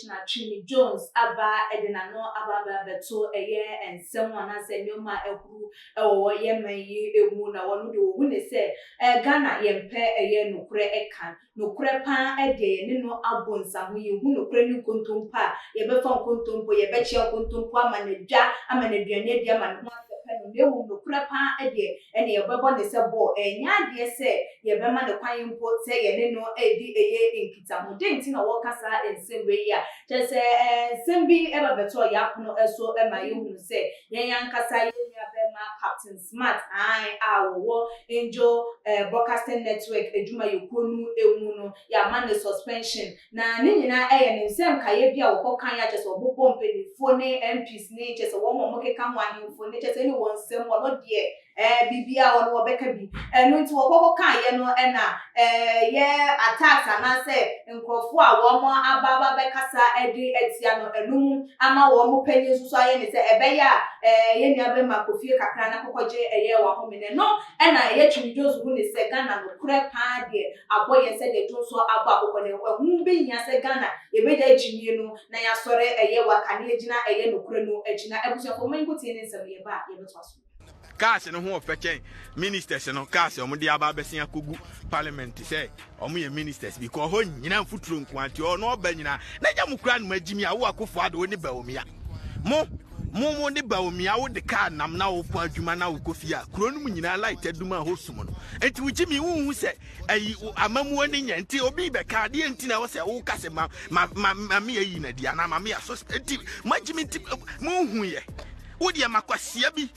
Commissioner Twene Jones aba edina no aba beto eye ensem wana se nyoma ehuru ewo yemanyi emu na wono de wo ne se Ghana yempe eye nokure ekan nokure pa ede ne no abonsa ho ye hu nokure ni kontompa ye be fa kontompo ye be chia kontompo amanadwa amanadwane dia man ho asepɛ no emu nokure pa ede ene ye bebo ne se bo enya de se ye be ma ne kwan mpo se ye ne no edi eye nkita ho de nti na wo kasa ensemwe ya chese sembi eba beto ya kono eso ema ye hu se ye yankasa ye nua be ma Captain Smart ai awo Angel Broadcasting Network ejuma yekonu emu no ya man suspension na ne nyina eye ne nsem kaye bia wo kan ya chese obobom penifo ne MPs ne chese wo mo keka ho ahemfo ne chese ni won nsem wo no de bibia wo no beka bi enu nti wo kan ye no na ye attacks ana se nkrofo a wo mo ababa bekasa edi etia no enum ama wo mo panyin susu aye ne se ebeya ye nua be makofie kakra na kokoje eye wa ho mene no na ye Twene Jones hu ne se Ghana no kure pa de aboye se de Jones abo akoko ne hu be nya se Ghana ye be da jimie no na ya sore eye wa kane agina eye no kure no agina ebusefo mankuti ne nsem ye ba ye beto aso Cars no ho ofechen ministers no cars omo de aba besia kogu parliament say omo ye ministers because ho nyina mfuturo nkwanti o no ba nyina na nya mukura no magimi a wo akofo ado ni ba omia mo ni ba omia wo de car nam na wo po adwuma na wo kofi a kuro no nyina light aduma ho sum no enti wo gimi wo hu se ayi amamu ani nya enti obi be car de enti na wo se wo kase ma me ayi na dia na ma me aso enti magimi mo hu ye wo de makwasia bi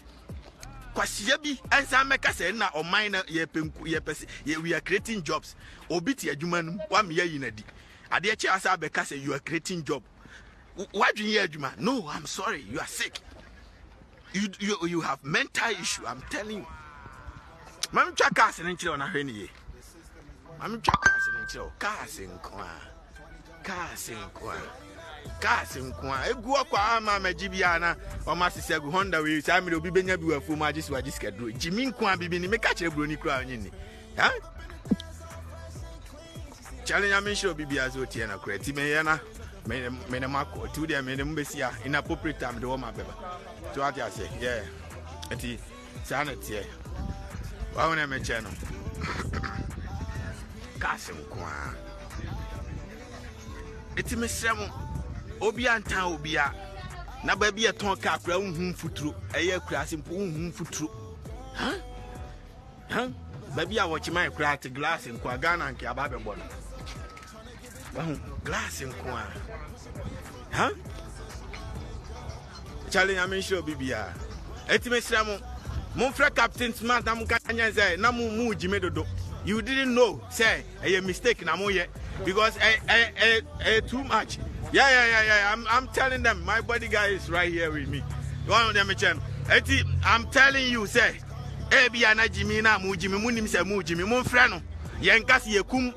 Kwasia bi ansa meka say na oman na ye penku ye pese we are creating jobs obiti adwuma no wa me yi na di ade e che asa be ka say you are creating job what do you adwuma no I'm sorry you are sick you have mental issue I'm telling you mam twa cars ne nkire ona hwe ne ye mam twa cars ne nkire cars nkwa egu akwa ama magibia na o ma sese gu Honda we sa mi obi benya bi wafu ma agisi skedro jimi nkwa bibi ni meka kire bro ni kura onyi ni ha challenge am show bibi azo tie na kura ti me ye na me na mako tu dia me ne mbesia inappropriate time de wo ma beba to ati ase yeah ati sana tie wa wona me che no kasi nkwa eti me sremo obi antan obia na ba bi eton ka akura unhun futuro eye akura asimpo unhun futuro ba bi a wo chima akura at glass nkwa Ghana nke aba be bo no ba hu glass nkwa challenge am show bibia etime sramo monfra Captain Smart am kanya say na mu jime dodo you didn't know say a mistake na mo ye because too much. Yeah. I'm telling them, my bodyguard is right here with me. One of them, I'm telling you, say, Ebi ana Jimmy na mu Jimmy munim se mu Jimmy mon frano. Yenkasi yekum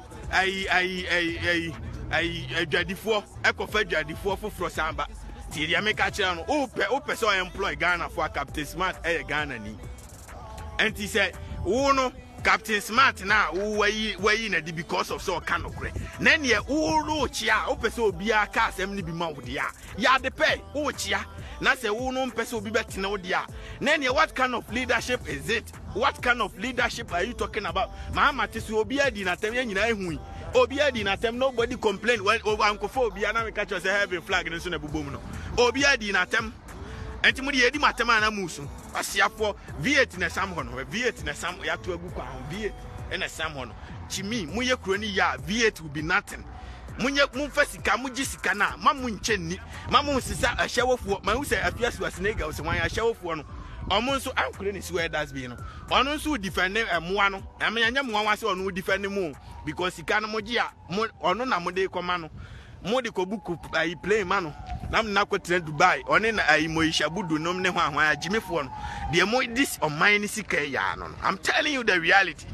dwadifo ekofa dwadifo foforo samba. Ti dia make kire no o person employ Ghana for Captain Smart Ghana ni. And he said, "Oh no, Captain Smart na we na di because of so kanokre na ne wo chia o pese obi aka asem ni bi ma wo dia ya de pay o chia na se wo no pese obi betena wo dia na ne what kind of leadership is it? What kind of leadership are you talking about? Mama tisu obi adi na tem nyina ehu obi adi na tem nobody complain when ankofo obi na me catch say heaven flag no so na bubom no obi adi na tem enti mu de edi matema na musu asiafo V8 na sam hono V8 na sam ya to agu kwa V8 na sam hono chimi mu ye kuro ni ya V8 will be nothing mu fasika mu gisika na mamu ncheni mamu sisa ahyewofuo ma hu se afiasu asinega so wan ahyewofuo no omo nso ankure ni siwe das bi no ono nso defend emoa no anya moa wase ono defend mu because sika no moji a ono na mo de koma no mo de ko buku ai play ma no nam na ko tren Dubai oni na ai moisha budu nom ne ho ahwa agimefo no de mo this on mine sika ya no I'm telling you the reality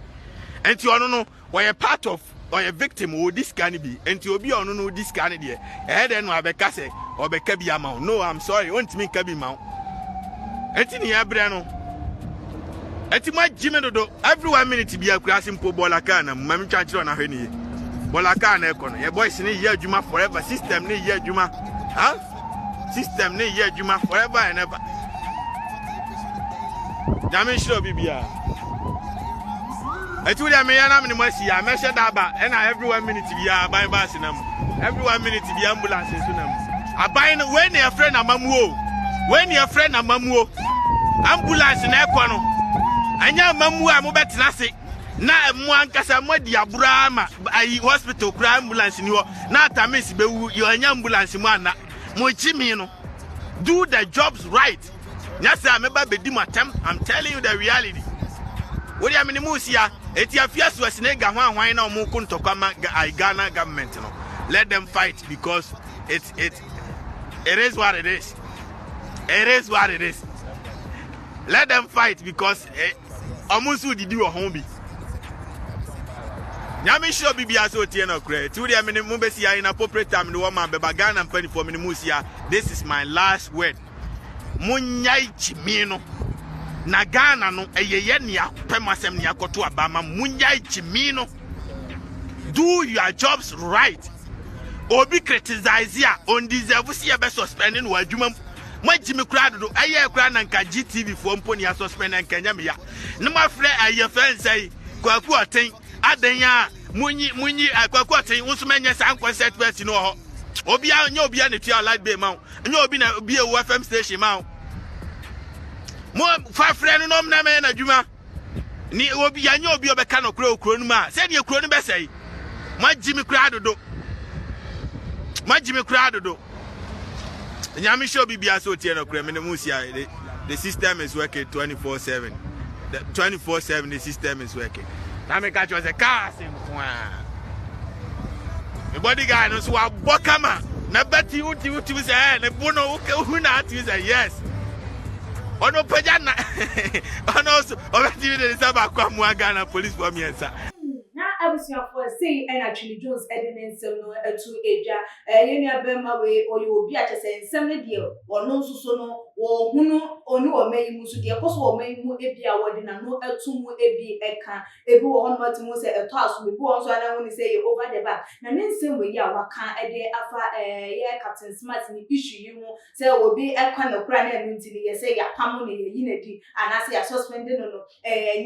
enti ono no we are part of or a victim or this can be enti obi ono no this can de e de no abeka se obeka bi ama no I'm sorry won't me ka bi ma enti ni abre no enti ma jime dodo every 1 minute bi akura simple bola kana mami twa kire na hwe ni Bolaka na ekono. Your boys ni year juma forever. System ni year juma. Huh? System ni year juma forever and ever. Jami show bibia. I told you me yana me mwasi ya me sheda ba and every 1 minute bia buy bus nam. Every 1 minute bia ambulance so nam. Abai no when your friend amamuo. When your friend amamuo. Ambulance na ekono. Anya mamu a mo betina se. Na mo ankasa mo di abura ma ayi hospital kura ambulance ni ho na atamis bewu yo anya ambulance mu ana mo chimi no do the jobs right nyasa meba bedi matem. I'm telling you the reality. What ya minimu sia eti afia so asine ga hwan na mo kuntokwa ma Ghana government no. Let them fight because it is what it is. It is what it is. Let them fight because amusu didi wo hon bi. Nyami show bibia so tie no kra. Tu dia me mo besi ya in appropriate time no woman be Ghana mpani for me musia. This is my last word. Munyai chimi no. Na Ghana no eyeye ne apemasem ne akoto abama munyai chimi no. Do your jobs right. Obi criticize ya on deserve see be suspending wa adwuma mo jimi kra do aye kra na nka GTV for mponi ya suspend nka nyame ya. Ne ma frɛ aye fan say kwaku Oteng adanya munyi akwaku Oteng unso menye san concert person no ho. Obia nya obia ne tua light bay ma. Nya obi na obi e FM station ma. Mo fa frɛ no nom na me na adwuma. Ni obi anya obi obeka no kra okro no ma. Se de okro no be sai. Mo jimi kra do. Majimi crowd. Nyami show bibia so tie no kra me musia the system is working 24/7. The 24/7 the system is working. Na me catch was a car sim kwa. Me body guy no so abokama na beti uti say na bono hu na ati say yes. Ono paja na ono so obeti de saba kwa mu Ghana police for me answer. Abusua for say and actually Jones Edin nsem no atu eja yeni abema we oyi obi a chese nsem ne de ono nsuso no wo hunu oni wo mayi musu de koso wo mayi mu ebi a wodi na no atu mu ebi eka ebi wo hono matimu se eto aso bi wo nso ana woni say over the back na ne nsem we ya waka ede afa ye Captain Smart ni issue yi mu say obi ekwa no kura na enu ntini ye say ya pamo ne ye yi na di ana say ya suspended no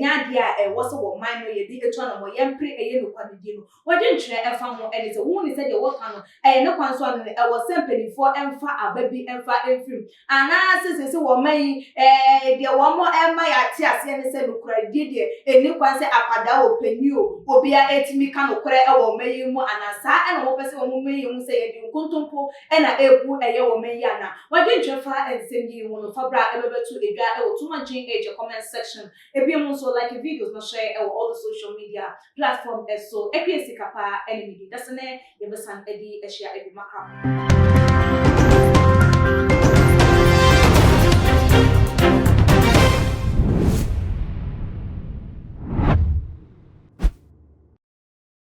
nya de a wo so wo man no ye di eto na mo ye mpre no kwadidi no wode ntwere efa ho ene se wo ni se de wo ka no ne kwanso no e wo sempeni for emfa ababi emfa emfim ana se wo mai de wo mo emma ya ti ase ne se no kwadidi de eni kwanse apada wo pani o obi a etimi ka no kore e wo mai mu ana sa e no wo pese wo mo mai mu se ye di nkontompo e na ebu eye wo mai ana wode ntwere fa ensem yi wo no fabra e bebetu edwa e wo tuma gin age comment section e bi mo so like videos no share e wo all the social media platform so ekwesi kapa enemy that's ne yebesan edi ehia ebi maka